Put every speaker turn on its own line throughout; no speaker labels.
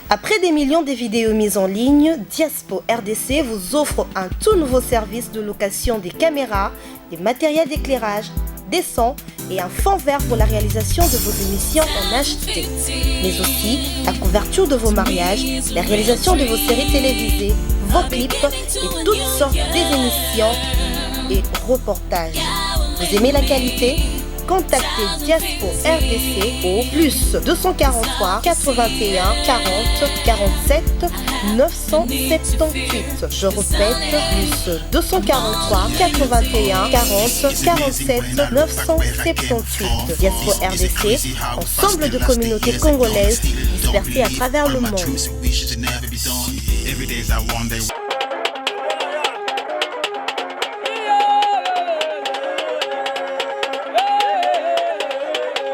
Après des millions de vidéos mises en ligne, Diaspo RDC vous offre un tout nouveau service de location des caméras, des matériels d'éclairage, des sons et un fond vert pour la réalisation de vos émissions en HD. Mais aussi la couverture de vos mariages, la réalisation de vos séries télévisées, vos clips et toutes sortes d'émissions et reportages. Vous aimez la qualité? Contactez Diaspo RDC au plus 243 81 40 47 978. Je répète, plus 243 81 40 47 978. Diaspo RDC, ensemble de communautés congolaises dispersées à travers le monde.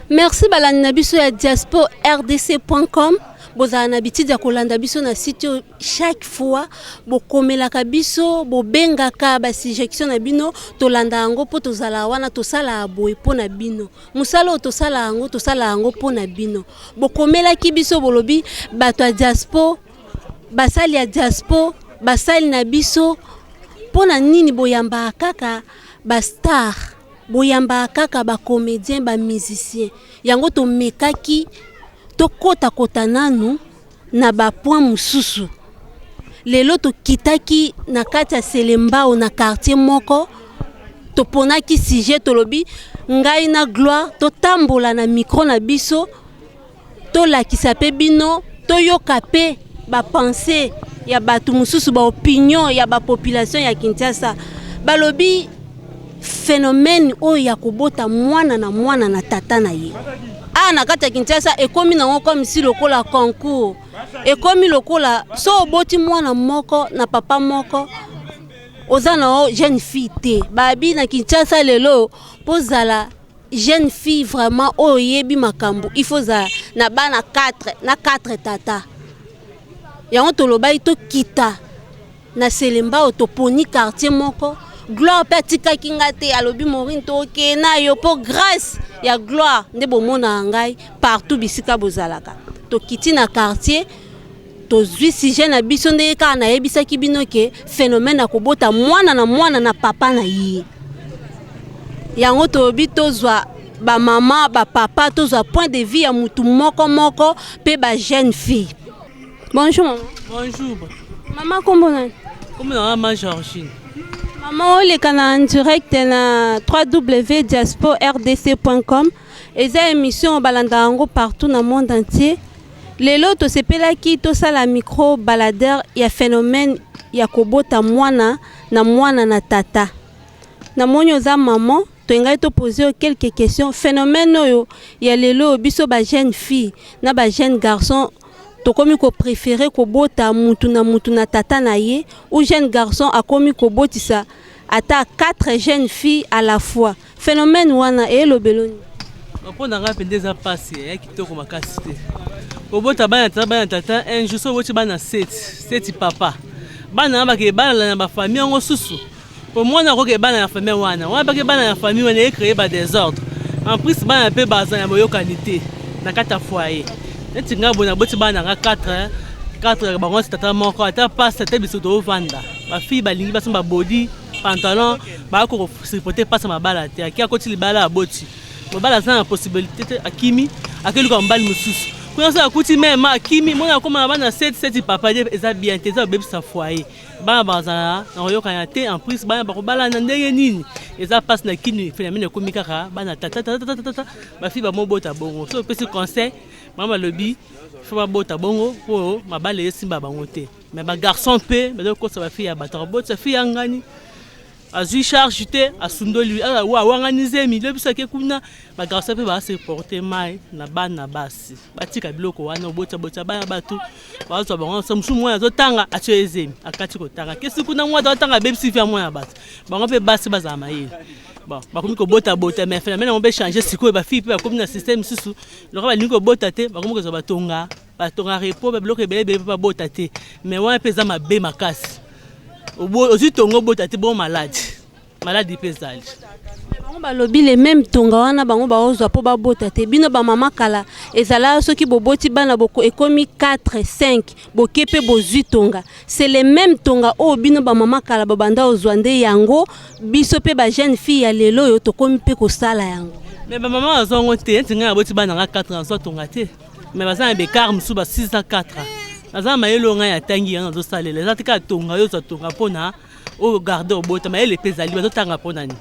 Merci balani na biso ya diaspo-rdc.com. Bozala na bitidi ya kolanda biso na site chaque fois bokomelaka biso bobengaka basujection na bino tolanda yango po tozala wana tosala boye po na bino musala tosala yango po na bino bokomelaki biso bolobi bato ya diaspo basali ya diaspo basali na biso po na nini boyamba kaka bastar boyamba kaka ba comédien ba musicien yango to mekaki to kota nanu na ba point mususu lelo to kitaki na kati ya Selembao na quartier moko to ponaki sujet to lobi ngai na gloire to tambola na micro na biso to lakisa pe bino to yoka pe ba pensée ya batu mususu ba opinion ya ba population ya Kinshasa balobi phénomène oya kobota mwana na tata na ye. Na kati ya Kinshasa ekomi na comme si lokola concours. Ekomi lokola so boti mwana moko na papa moko. Ozana jeune fille te. Babi na Kinshasa lelo pozala jeune fille vraiment oyebi makambo. Il faut za na bana 4 tata. Yango tolobai to kita na Selembao to poni quartier moko. Gloire petika kingate alobi morin to ke na yo po grâce ya gloire nde bomona ngai partout bisika bozalaka to kiti na quartier to zwi sujet na biso nde ka na yebisa ki bino ke phénomène akobota mwana na papa na ye yango to bito zwa ba mama ba papa to zwa point de vue ya mutu moko pe ba jeune fille. Bonjour maman.
Bonjour.
Maman comment
maman Georgine.
Maman, on est en direct na www.diaspo-rdc.com. Et cette émission balandango partout dans le monde entier. Les lots se pela qui to ça la micro baladeur ya phénomène ya kobota mwana na tata. Na monyo za maman, to ngai to poser quelques questions. Phénomène yo ya lelo biso ba jeune fille na ba jeune garçon. To komi ko préféré ko bota mutu na tata na ye ou jeune garçon a komi ko botisa ata 4 jeunes filles à la fois. Phénomène wana e lo beloni.
Pour nga pendeza passer ya kitoko makasi te. Ko bota bana tata un jour so boti bana 7 papa. Bana ba ke bana na ba famille ngo susu. Pour moi na ko ke bana na famille wana. Wana ba ke bana na famille wana e créer ba désordre. En plus bana pe bazan ya boyo qualité na kata foyer. Neti nga bona boti bana nga 4 bango tata moko ata passe te biso to vanda ba fille balingi basomba body pantalon ba ko supporter passe mabala te akia koti libala boti mabala za possibilité akimi akeli ko mbali mususu kuna sa kuti même akimi mona koma bana 7 papa eza bien te za bebisa foyer bana bazana na yoka ya te en plus bana ba ko bala na ndenge nini eza passe na kini phénomène komika ka bana tata ba fille ba mobota bongo so petit conseil mama lobi faut ba bota bongo po mabale simba bango te mais ba garçon pe ba ko sa ba fille ya batara bota fille ngani azui charge te asundoli wa wanganize mi lebisa ke kuna ba garçon pe ba se porter mai na bana basi batika biloko wana bota bana batu ba zo bango samsu moya zo tanga atyo ezemi akati ko tanga kesi kuna mwa zo tanga bebisi fia moya batu bango pe basi bazama yeli. Bon, ba komi ko bota mais phénomène on peut changer siko ba fille pe comme na système susu le ba lingo bota te ba komi ko zo batonga repo ba bloquer bele ba bota te mais wana peza mabe makasi ozi tongo bota te bon malade pesale
balobi le même tonga wana bango baozwa po babota te bino ba mama kala ezala soki boboti bana boko ekomi 4 5 bokepe bozwi tonga c'est le même tonga o bino ba mama kala babanda ozwande yango biso pe ba jeune fille ya lelo yo tokomi pe ko sala yango
mais ba mama azongo te ntinga boti bana nga 4 ans tonga te mais bazana be car musu ba 6 à 4 azana mayelo nga ya tangi yana zo salela zatika tonga yo za tonga pona o garder obota mayele pezali bazo tanga pona ni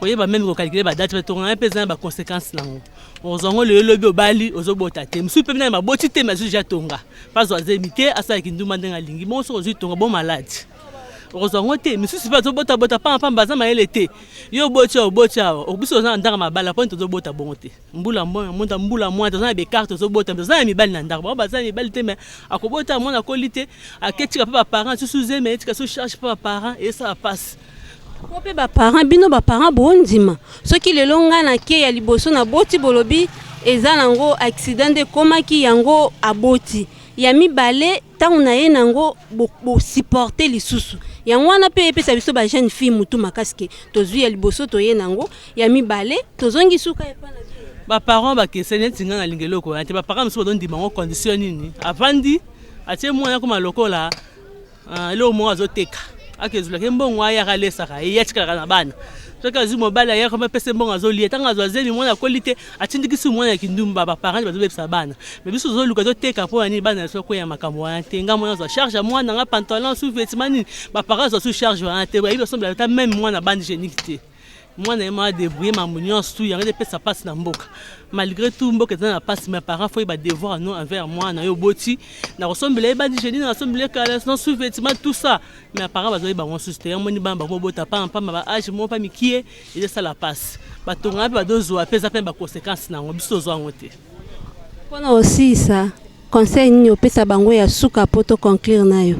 oyeba même ko calculer ba date to nga pesa ba conséquences nango ozongo le lobi obali ozobota te musu pe na maboti te mazu ja tonga pas ozemite asa kinduma ndenga lingi mo so ozu tonga bon malade ozongo te musu si pas ozobota bota pa baza mayele te yo oboti obiso za ndanga mabala point ozobota bon te mbula mwa za be carte ozobota za mibali na ndanga baza mibali te mais akobota mwana kolite aketika pa parents susu zeme etika so charge pa parents et ça passe
Kope ba parents bino ba parents bondima soki lelo nga na ke ya liboso na boti bolobi eza nango accident de komaki yango aboti ya mibale tangu na ye nango bo supporter lisusu yango wana pe epesa biso ba jeune fille mutu makaske tozwi ya liboso to ye nango ya mibale tozongi suka epana
ba parents ba kesene tinga na lingelo ko ante ba parents so don di mango condition nini avandi atie mwana ko malokola le mo azoteka akezula ke mbongo aya kalesa ka yetika kana bana soka zimo bala ya kama pese mbongo azoli tanga azwazeli mwana kolite atindikisi mwana kindumba ba parents bazobebisa bana mais biso zoluka zoteka po ani bana so ko ya makambo wana tenga mwana zo charge mwana nga pantalon sous vêtement ni ba parents zo charge wana te ba il semble ta même mwana bande génique te mwana ema débrouiller ma munion tout yanga de pesa passe na mboka malgré tout mboka na passe mes parents faut ba devoir non envers moi na yo boti na ressemble ba digénie na ressemble kala sans sous-vêtements tout ça mes parents bazoyi ba consulter moni bamba ko bota pa ba âge mo pa mikie et ça la passe ba tonga ba dozo apesa pe ba conséquences na biso zo ngote
pona aussi ça conseil ni opesa bango ya suka poto conclure nayo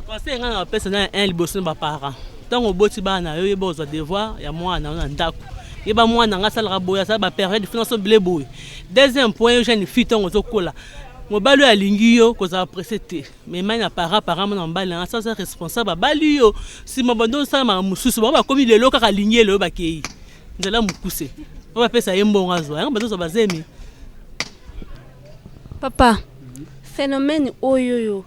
conseil ngana opesa na un liboso ba parents tant au boti bana yo yeba ozo devoir ya mwana na ndako yeba mwana nga sala boya sa ba période finance bleboy deuxième point jeune fille tant ozo kola mobalo ya lingi yo ko za précéder mais mana parents na mbala nga sa responsable bali yo si mobondo sa ma mususu ba komi lelo kaka lingi lo ba kei ndela mukuse ba pesa yembo ngazo nga bazo bazemi papa
phénomène oyoyo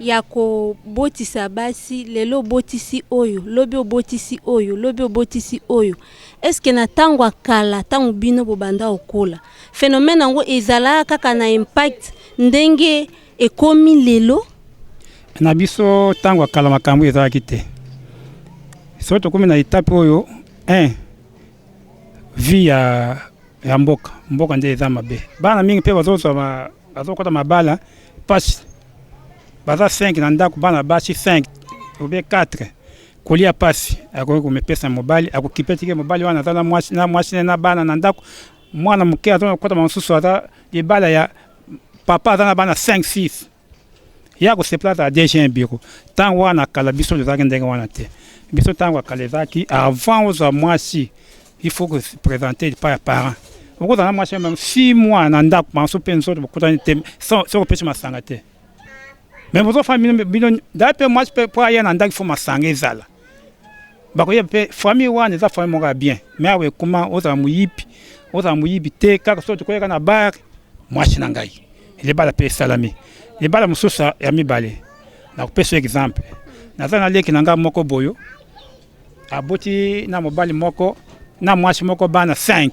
yako botisa basi lelo botisi oyo lobi obotisi oyo lobi obotisi oyo est-ce que na tango akala tango bino bobanda okola phénomène yango ezala kaka na impact ndenge ekomi lelo
na biso tango akala makambo ezalaki te so tokomi na étape oyo vie ya mboka nde eza mabe bana mingi mpe bazokota mabala pasi baza 5 na ndako bana basi 5 ou bien 4 kolia pasi akoki komepesa mobali akokipetike mobali wana aza na mwasi na bana na ndako mwana moke aza nakota mosusu aza libala ya papa aza na bana 5 6 ya koseplata adg biro ntango wana akala biso ezalaki ndenge wana te biso ntango akala ezalaki avant ozwa mwasi il faut que se présenter par ya parent okozala na mwasi même 6 mois na ndako banso mpe nzoto bokutani te so kopesa masanga te mais votre famille bino d'après moi pour aller en ndaki faut masanga ezala bakoya pe famille wana eza famille moko bien mais awe comment oza muyipi te kaka so tokoyeka na bar mwasi na ngai ile bala pe salami ile bala mususa ya mibale na kopesa exemple naza na leki na nga moko boyo aboti na mobali moko na mwasi moko bana 5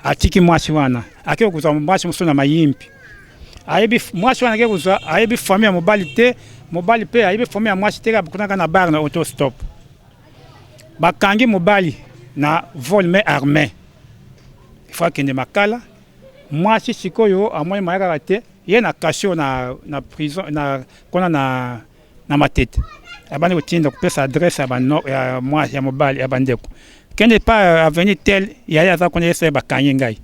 atiki mwasi wana akio kuza mwasi mususa na mayimpi ayebi mwasi wana kekuza ayebi famille ya mobali te mobali pe ayebi famille ya mwasi te kabukuna na bar na auto stop bakangi mobali na vol mais armé il faut kende makala mwasi sikoyo amoni mayaka te ye na kasho na prison na kona na matete abandi kotinda kopesa adresse ya mwasi ya mobali ya bandeko kende pa avenir tel ya za kona yesa bakangi ngai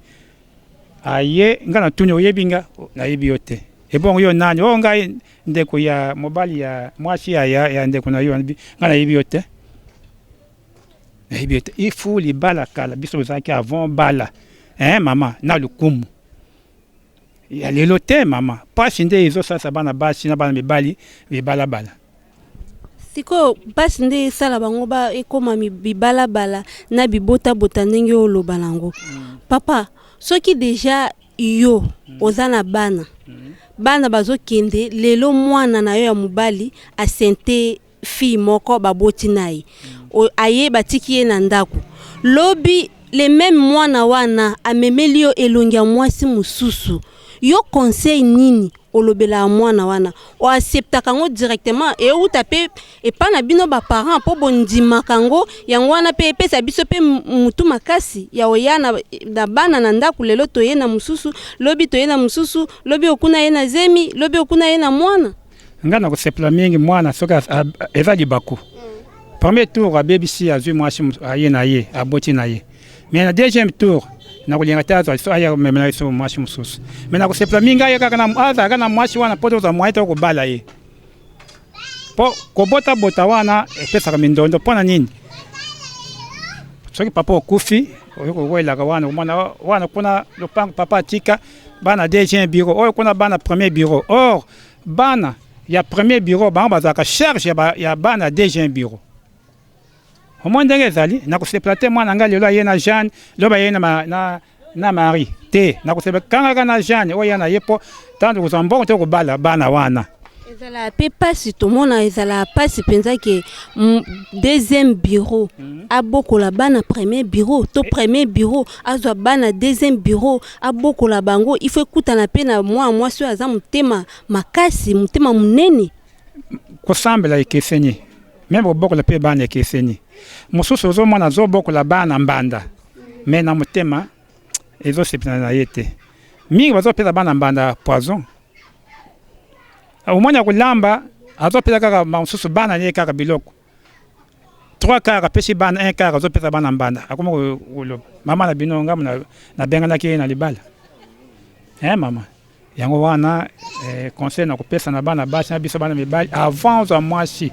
aye ngana tuni oyebinga na yebi yote ebongo yo nani o ngai ndeko ya mobali ya mwasi ya ndeko na yo ngana yebi yote na yebi yote il faut li bala kala biso zaki avant bala mama na lukumu ya lelote mama pas nde izo sasa bana basi na bana mibali bala
Siko basi nde sala bango ba ekoma bibala bala na bibota bota ndenge oloba nango. Papa, soki deja yo ozana bana. Bana bazo kende lelo mwana na yo ya mubali asente fi moko baboti naye. Aye batiki ye na ndako. Lobi le même mwana wana amemeli yo elongi ya mwasi mususu. Yo conseil nini olobela mwana wana o accepta kango directement et ou tape et pas na bino ba parents po bondima kango yango wana pe pesa biso pe mutu makasi ya oyana na bana na ndako lelo toye na mususu lobi toye na mususu lobi okuna ye na zemi lobi okuna ye na mwana
ngana ko sepla mingi mwana soka eza libaku premier tour abebisi azui mwasi aye na ye aboti na ye mais na deuxième tour na kulinga tazo so aya memela so mwashi mususu mena ko sepla minga ya kana kana mwashi wana poto za mwaita ko bala ye po ko bota bota wana pesa ka mindondo pona nini soki papa okufi oyoko wela ka wana kuna lopango papa tika bana deuxième bureau oyo kuna bana premier bureau or bana ya premier bureau ba bazaka charge ya bana deuxième bureau au moins ndenge ezali na koseplate mwana nga lelo ye na Jeanne loba ye na Marie te na kosepelaka na Jeanne oyo na yepo tanto kozambongo te kobala bana wana
ezala pe pasi tomona ezala pasi penza ke deuxième bureau abokola bana premier bureau to premier bureau azwa bana deuxième bureau abokola bango il faut kutana pe na mwasi aza mutema makasi mutema munene
kosambela ekeseni même bokola pe bana ekeseni mususu ozomona zobokola bana mbanda me na mutema ezosepela na ye te mingi bazopesa bana mbanda poison umwanya kulamba azopesa kaka mususu bana ye kaka biloko 3 kaka pesi bana 1 kaka azopesa bana mbanda akoma ulo mama na bino ngamu na benga na ke na libala mama yango wana conseil na kopesa na bana basi na biso bana mibali avant za mwasi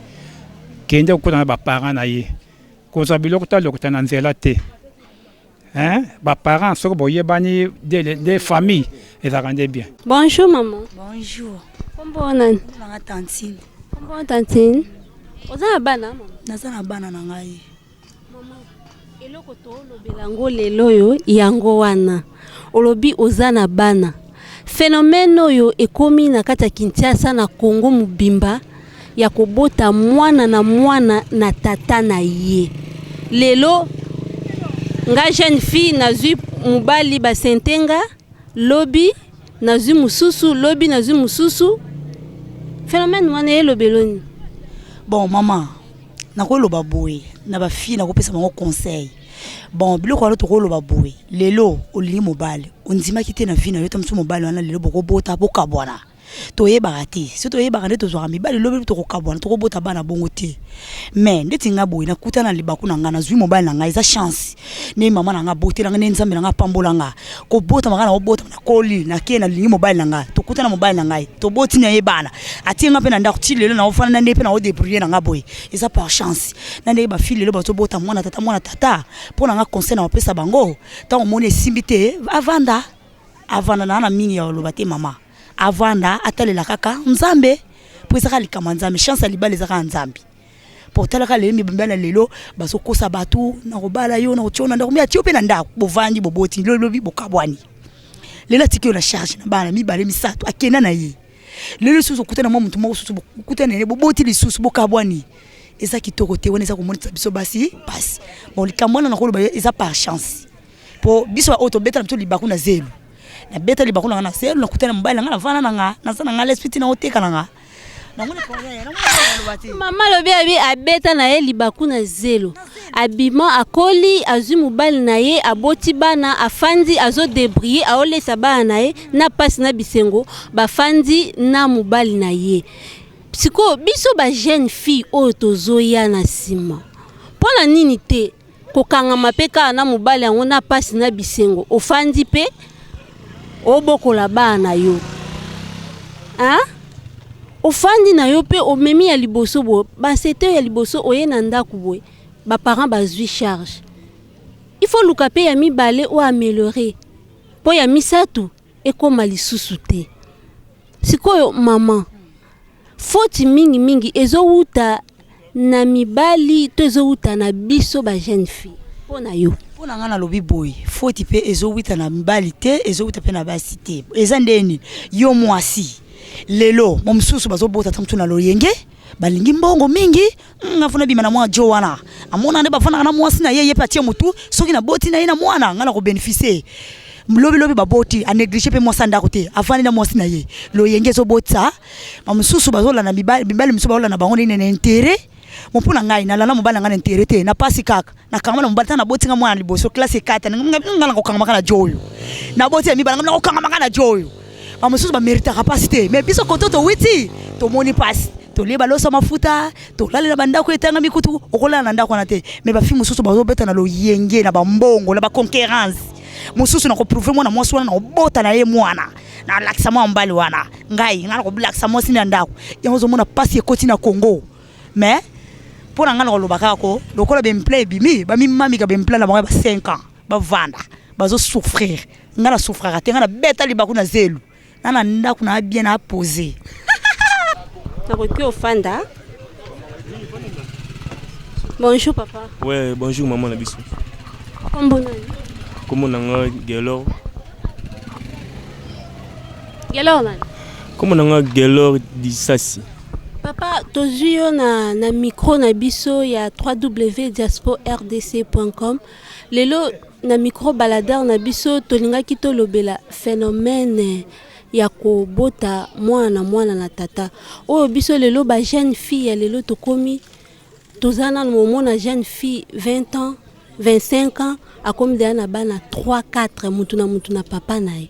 kende kokutana ba parents na ye koza biloko talokota nzela te ba parents soko boyebani des familles ezakande bien.
Bonjour maman.
Bonjour.
Kombo nani?
Nanga tantine.
Kombo tantine. Oza bana mama.
Nazana bana na ngai.
Mama eloko to lobela ngo lelo yo yango wana. Olobi ozana bana. Phénomène oyo ekomi na kata Kinshasa na Congo mubimba ya kobota mwana na tata na ye. Lelo nga jeune fille nazui mubali basentenga lobi nazui mususu lobi nazui mususu phénomène wana elobeloni.
Bon maman nakoloba boye na ba fille nakopesa bango conseil. Bon biloko alo tokoloba boye lelo olingi mobali ondima kite na vie na yo tamsu mobali wana lelo bokobota bokabwana toyebaka te so toyebaka nde tozwaka mibali lobi tokokabwana tokobota bana bongo te mais ndeti nga boye nakuta na libaku na nga nazwi mobali na nga eza chance ne mama na nga botelanga ne nzambe na nga pambolanga kobota makana obota na koli na ke na lingi mobali na nga tokuta na mobali na ngai toboti na ye bana atinga pe na ndako ti lelo na ofana na nde pe na odébrouiller na nga boye eza par chance na nde ba fille lelo bazobota mwana tata pona nga conseil na opesa bango tango moni esimbi te avanda na mingi ya loba te mama avanda atalela kaka nzambe po ezaka likama nzambe chance alibala ezaka nzambe po talaka lelo mibambana lelo basokosa batu na kobala yo na kotiona ndako mia tiope na ndako bovandi boboti lobi bokabwani lelo tikio la charge na bana mibale misato akena na ye lelo susu kutana mwa mutu moko susu kutana ne boboti lisusu bokabwani eza kitoko te wona eza komonisa biso basi bon likamwana na koloba eza par chance po biso auto beta mtu libaku na zelu na beta libaku na zelu na kutana mbala na vana na nga na sana nga lespiti na oteka na nga
mama lobi abi abeta na ye libaku na zelo abima akoli azui mobali na ye aboti bana afandi azo débrier aolesa bana na ye na pasi na bisengo bafandi na mobali na ye siko biso ba jeune fille oyo tozoya na sima pona nini te kokanga mapeka na mobali yango na pasi na bisengo ofandi pe obokola bana yo ofandi na yo pe omemi ya liboso bo basete ya liboso oye na ndako boye ba parents bazui charge il faut luka pe ya mibale o améliorer po ya misato ekoma lisusu te sikoyo mama foti mingi ezowuta na mibali tozouta na biso ba jeune fille pona yo
pona ngana lobi boy foti pe ezouta na mibali te ezouta pe na basi te eza ndeni yo mwasi lelo momsusu bazobota tamtu na loyenge balingi mbongo mingi ngafuna bima na mwa jo wana amona nde bafana na mwasi na yeye patie mutu soki na boti na ye na mwana ngana ko bénéficier lobi baboti a négliger pe mwasi ndako te afani na mwasi na ye loyenge zo bota momsusu bazola na bibali msusu bazola na bango ne intérêt mpona ngai na lala mobala ngana intérêt te na pasi kaka na kangama na mobala na boti nga mwana liboso classe 4 ngana ko kangama kana joyo na boti ya mibala ngana ko kangama kana joyo momsusu ba mérite capacité mais biso kototo witi to moni passe to leba loso mafuta to lalela bandako etanga mikutu okola na ndako na te mais ba fi mususu bazobeta na loyenge na bambongo na ba concurrence mususu na ko prouver mwana mwasi wana na obota na ye mwana na lakisa mwa mbali wana ngai ngana ko lakisa mwasi na ndako yango mona pasi ekoti na Congo mais pona ngana ko lobaka ko lokola bemple bimi ba mimami ka bemple na ba 5 ans ba vanda bazo souffrir ngana souffrir te ngana beta libaku na zelu nana ndako na bien na poser
au Fanda. Bonjour papa.
Ouais, bonjour maman Nabiso. Comment on a Gelor?
Gelor nan.
Comment on a Gelor Dissassi?
Papa, tozuyo na micro Nabiso ya www.diaspora-rdc.com. Lelo na micro baladeur Nabiso tolinga kito lobela phénomène ya ko bota mwana na tata oyo biso lelo ba jeune fille ya lelo tokomi tozana na moment na jeune fille 20 ans 25 ans akomi de na bana 3 4 mutu na papa nae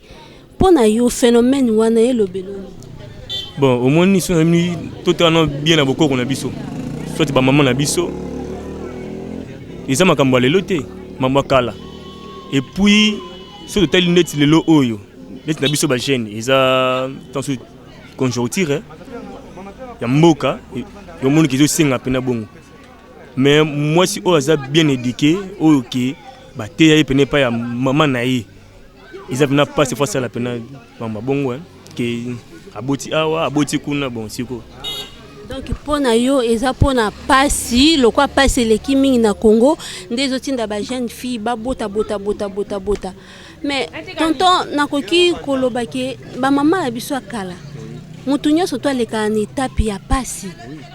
pona yo phénomène wana ye lobelo
bon au moins ni so ni totalement bien na boko na biso soit ba maman na biso isa makambo lelo te mama kala et puis so total net lelo oyo net na biso ba jeune eza dans ce conjoncture ya mboka yo moni kizo singa pena bongo mais moi si o aza bien éduqué o ki ba te ya pena pa ya maman na ye ils avaient pas cette fois ça la pena mama bongo que aboti awa aboti kuna bon siko
donc pona yo eza pona pasi lokwa pasi leki mingi na Congo ndezo tinda ba jeune fille ba bota mais tonton nakoki kolobake ba mama la biso akala mutu nyonso to aleka na étape ya pasi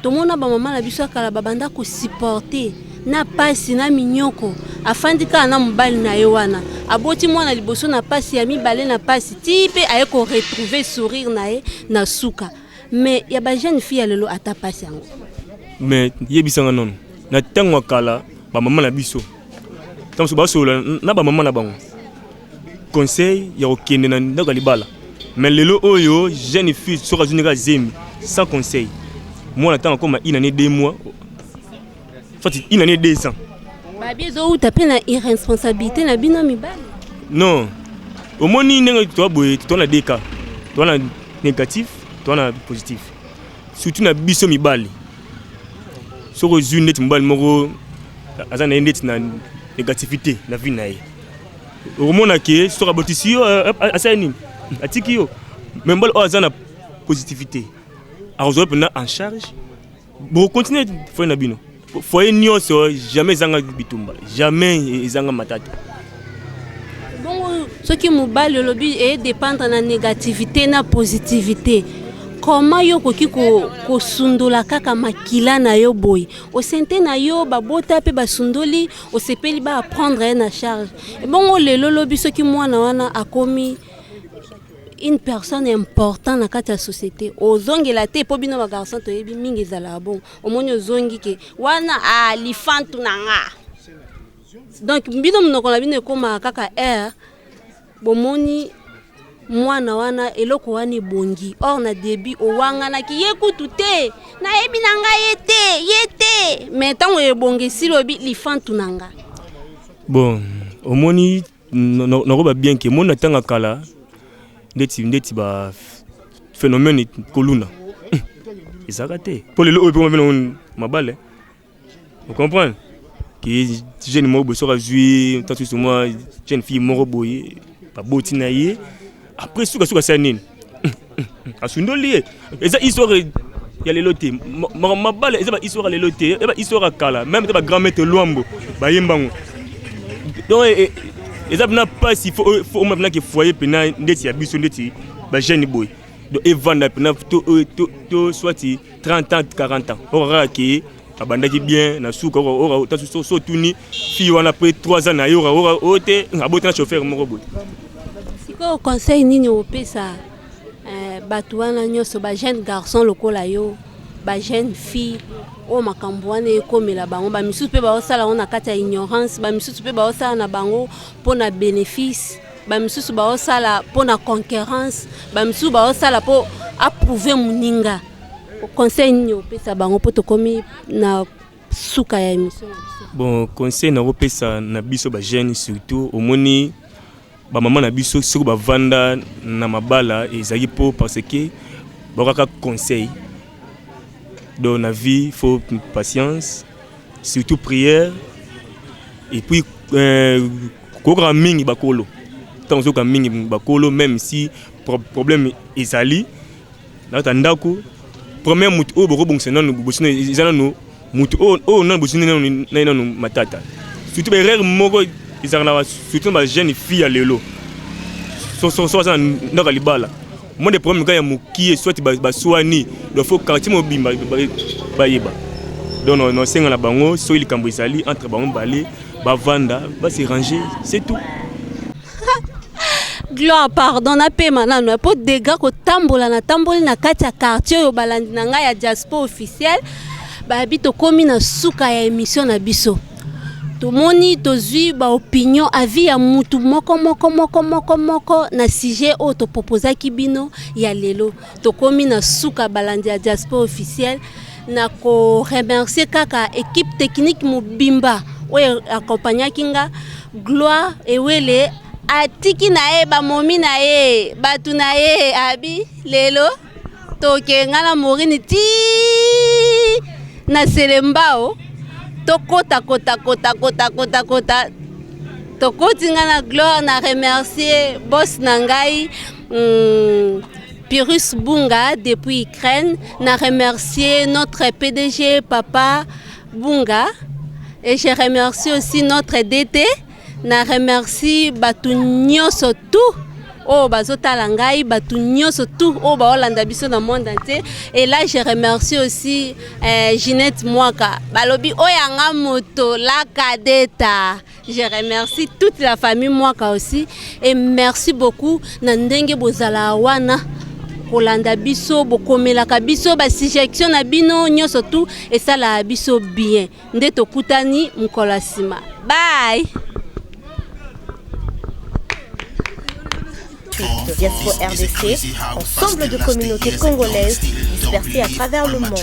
tomona ba mama la biso akala babanda ko supporter na pasi na minyoko afandika na mobali na ye wana aboti mwana liboso na pasi ya mibale na pasi tipe aye ko retrouver sourire na ye na suka mais ya ba jeune fille lelo ata pasi yango
mais yebisanga non na tango akala ba mama na biso tango ba sola na ba mama na bango conseil ya okende na ndako libala mais lelo oyo jeune fille soka zunika zemi sans conseil moi na tango comme une année 2 mois soit une année 2 ans
ba biezo ou tapé na irresponsabilité na bino mibali
non au moins ni ndenge to boye to na deka to na négatif to na positif surtout na biso mibali soko zunet mibali moko azana net na négativité na vie na ye omona ke soka botisi yo asani atiki yo même bal azana positivité azope na en charge bon continuer foi na bino foi nyonso jamais zanga bitumba jamais zanga matata
bon ce qui mobile lobby est dépendre na négativité na positivité comment yo koki ko sundola kaka makila na yo boy o sente na yo babota pe basundoli o sepeli ba prendre na charge et bon lelo lobby ce qui mwana wana akomi une personne importante na kati ya société ozongi la te po bino ba garçon to yebi mingi zala bon o moni ozongi ke wana alifantu nanga donc bino mnoko na bino koma kaka air bomoni mwana wana eloko wani bongi or na début o wanga na ki yekutu te na yebi nanga yete mais tango ebongi silobi lifantu nanga
bon omoni nakoba bien ke mona tanga kala ndeti ba phénomène koluna izakate pour le oyo pe mo mabale vous comprenez que jeune mo bo sera jouer tant sur moi jeune fille mo boye ba botina ye après suka ça nini asundoli eza histoire ya lelo te mabala eza bahistoire lelo te eza bahistoire ya kala même te bagrand-mère te lwambo bayembango donc eza mpena mpasi faut oma mpena ke foyer mpena ndeti ya biso ndeti bajeune boye donc evanda mpena to swati 30 ans 40 ans okaka ke abandaki bien na suka so tuni fille wana après 3 ans na yo oyo te aboti na chauffeur moko boye
sikoyo conseil nini opesa bato wana nyonso bajeune garçon lokola yo bajeune fille oyo makambo wana ekomela bango bamisusu mpe baosala ngo na kati ya ignorance bamisusu mpe baosala na bango mpona bénéfice bamisusu baosala mpona concurrence bamisusu baosala mpo approuve moninga conseil nini opesa bango mpo tokomi na suka ya émission na biso?
Bon conseil na opesa na biso bajeune surtout omoni bamama na biso soki bavanda na mabala ezali mpo parce que bakaka conseil dans la vie, il faut patience, surtout prière. Et puis, quand mingi bakolo, tant que mingi bakolo, même si problème est ali, là tandako, premier mutu o boko bon senano bosino izana mutu o nan bosino na matata. Surtout les règles moko izana surtout ma jeune fille à lelo. So ça ndaka libala. Moi des problèmes quand il y a muki soit baswani il faut quartier mobimba bayeba donc non senga la bango so il kambo izali entre bango balé bavanda ba se ranger c'est tout.
Gloire pardon na pema nano po dega ko tambola na tamboli na kati ya quartier yo balandi na ngai ya Diaspo officiel ba bito komi na suka ya émission na biso tomoni tozwi ba opinion avis ya mutu moko na sujet o to proposer kibino ya lelo to komi na suka balandi ya Diaspo officiel na ko remercier kaka équipe technique mobimba o accompagner kinga Gloire ewele atiki na e ba momi na e batu na e abi lelo to kenga na morini ti na selembao tokota tokoti nga na Gloire na remercier boss na ngai Pyrrhus Bunga depuis Ukraine na remercier notre PDG Papa Bunga et je remercie aussi notre DT na remercie batu nyonso tout oh bazotala ngai batu nyonso tout oh baolanda biso na monde entier et là je remercie aussi Ginette Mwaka balobi oyanga moto la kadeta. Je remercie toute la famille Mwaka aussi et merci beaucoup na ndenge bozala wana kolanda biso bokomelaka biso ba suggestion na bino nyonso tout et ça la biso bien nde tokutani mkola sima. Bye.
Diaspo RDC, ensemble de communautés congolaises dispersées à travers le monde.